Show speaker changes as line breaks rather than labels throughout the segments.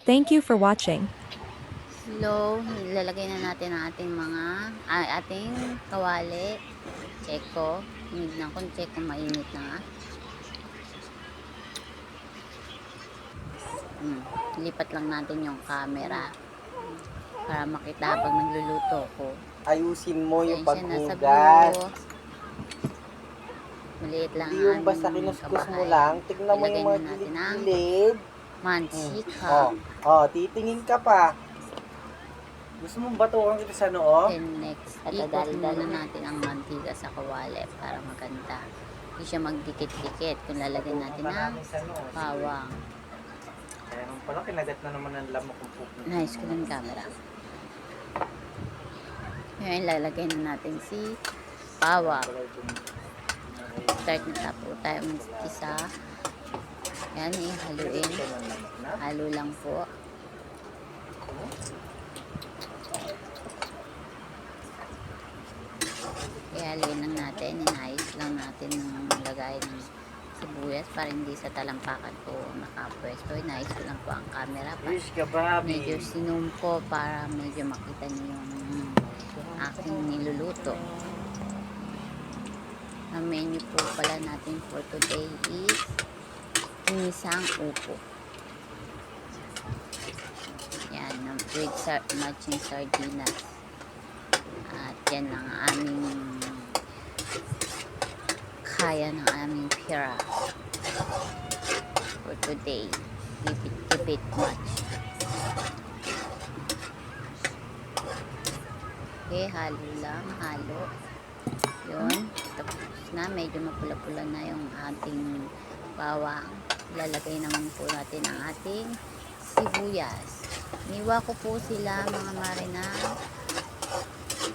Thank you for watching.
Slow, ilalagay na natin ang ating ating kawali. Check ko. Tinignan ko, check kung mainit na nga. Lipat lang natin yung camera para makita habang nagluluto ko.
Ayusin mo yung
Pasensya na sa
paghugas.
view. Maliit lang
Hindi yung
ang
basta
aming
kinuskus mo
kabahayan.
lang. Tignan mo
Ilagay
yung mga
na natin ang
gilid-gilid.
mantika.
Titingin ka pa. Gusto mong batukan kita sa noo?
Then next, ikot muna natin ang mantika sa kawali para maganda. Hindi siya magdikit-dikit kung lalagyan natin ng bawang.
Kaya naman pala, kinagat na naman ang lamok ng pupo.
Nice ko ng camera. Ngayon, lalagay na natin si bawang. Start na tapo tayo mag-isa. Yan, haluin. Halo lang po. Haluin lang natin. Inayos lang natin yung lagay ng sibuyas para hindi sa talampakan po nakapwesto. Inayos ko lang po ang camera para medyo sinum ko para medyo makita niyo yung aking niluluto. Ang menu po pala natin for today is ginisang upo. Yan, with matching sardinas. At yan lang ang aming kaya ng aming pira for today. Keep it much. Okay, halo lang, halo. Yun, tapos na, medyo mapula-pula na yung ating bawang. Lalagay naman po natin ang ating sibuyas. Niwa ko po sila mga marina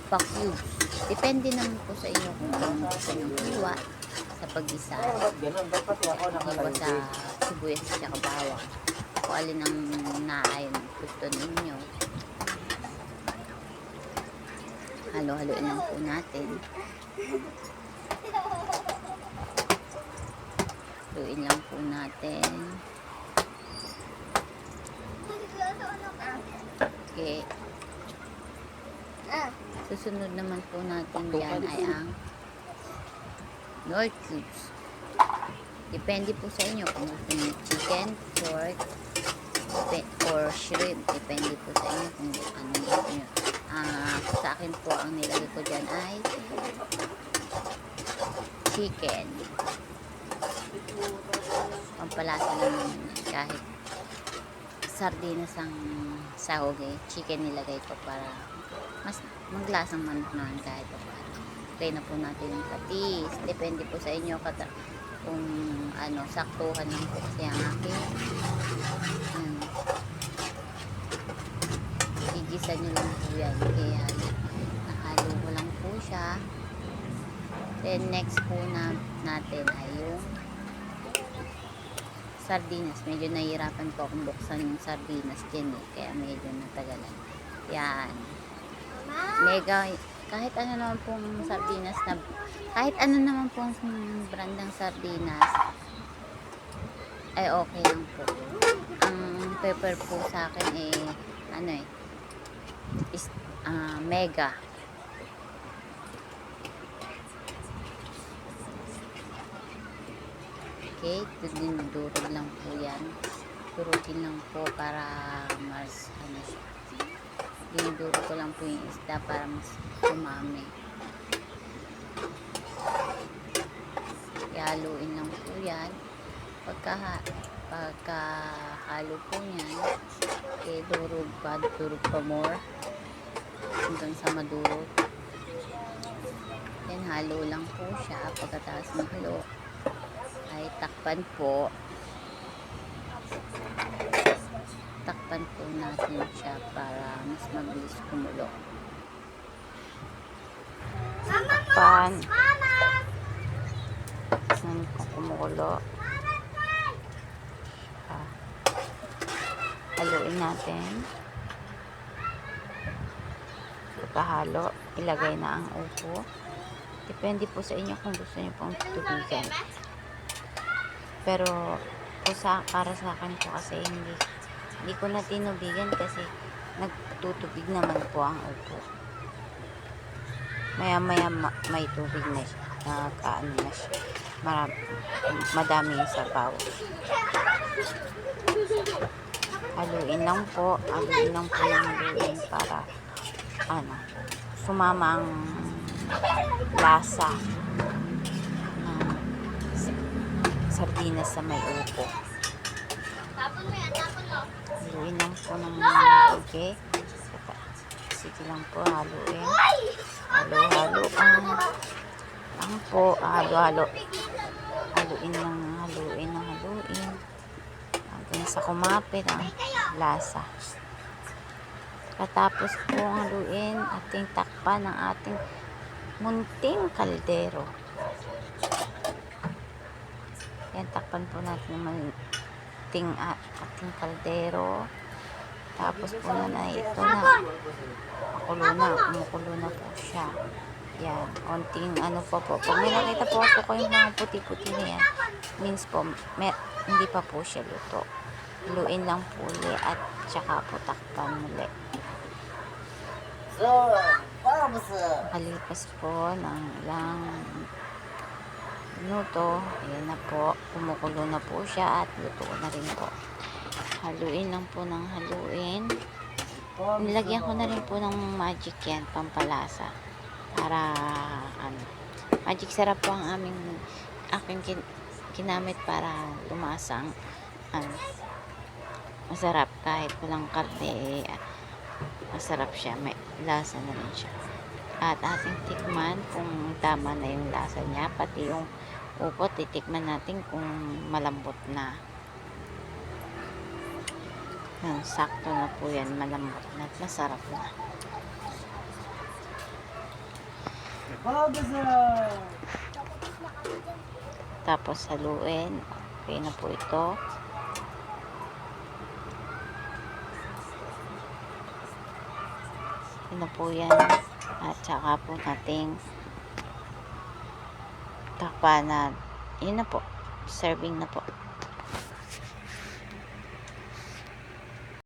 pa-cubes. Depende naman po sa inyo kung ano gusto nyo hiwa sa pag-isa. Hiwa sa sibuyas at saka bawang. Kung alin ang naayon gusto ninyo. Halo-haloin lang po natin. Haluin lang po natin. Okay. Susunod naman po natin yan ay ang Knorr cubes. Depende po sa inyo kung gusto niyo chicken, pork, or shrimp. Depende po sa inyo kung ano gusto niyo. Sa akin po ang nilagay ko dyan ay chicken. Pampalasa lang naman yan. Kahit sardinas ang sahog chicken nilagay ko para mas maglasang manok naman kahit pa. Try na po natin yung patis. Depende po sa inyo kung ano, saktuhan lang po kasi ang aking igisa nyo lang po yan. Kaya nahalo ko lang po siya. Then next po natin ay yung sardinas. Medyo nahihirapan po akong buksan yung sardinas dyan kaya medyo natagalan. Yan. Mega, kahit ano naman pong sardinas na, kahit ano naman pong brandang sardinas, ay okay lang po. Ang pepper po sa akin is mega. Okay, dinudurog lang po yan. Durugin lang po para mas siya. Dinudurog ko lang po yung isda para mas umami. Haluin lang po yan. Pagka-halo po yan, okay, durog pa more. Hanggang sa madurog. Yan, halo lang po siya. Pagkatapos ng halo, ay takpan po natin siya para mas mabilis kumulo. Takpan saan ko kumulo. Haluin natin. Pagkahalo, ilagay na ang upo. Depende po sa inyo kung gusto niyo pong tubigan. Pero para sa akin po kasi Hindi ko na tinubigan kasi nagtutubig naman po ang upo. Maya-maya may tubig na siya. Nagkaano na siya. Madami yung sabaw. Haluin lang po. Haluin lang po ng haluin para sumama ang lasa ng sardinas sa may upo. Haluin lang po ng okay. Sige lang po, haluin. Halo-halo ang po, halo-halo. Haluin ng haluin. Hanggang sa kumapit ang lasa. Katapos po haluin, ating takpan ng ating munting kaldero. Yan, takpan po natin ng munting ating kaldero. Tapos po na ito na kumukulo na po siya. Yan, konting po. Pag may nakita po kayong mga puti-puti na yan, means po, hindi pa po siya luto. Haluin lang po ulit at tsaka po takpan muli. Kalipas po ng ilang minuto, ayan na po, kumukulo na po siya at luto na rin po. Haluin lang po ng haluin. Nilagyan ko na rin po ng magic yan, pampalasa. Para, magic sarap po ang aking ginamit para lumasa ang, masarap kahit walang karne, masarap siya, may lasa na rin siya. At ating tikman kung tama na yung lasa niya, pati yung upo, titikman natin kung malambot na. Sakto na po yan, malambot na at masarap na. Tapos haluin. Okay na po ito. Ito na po yan. At saka po nating takpan na. Yun na po. Serving na po.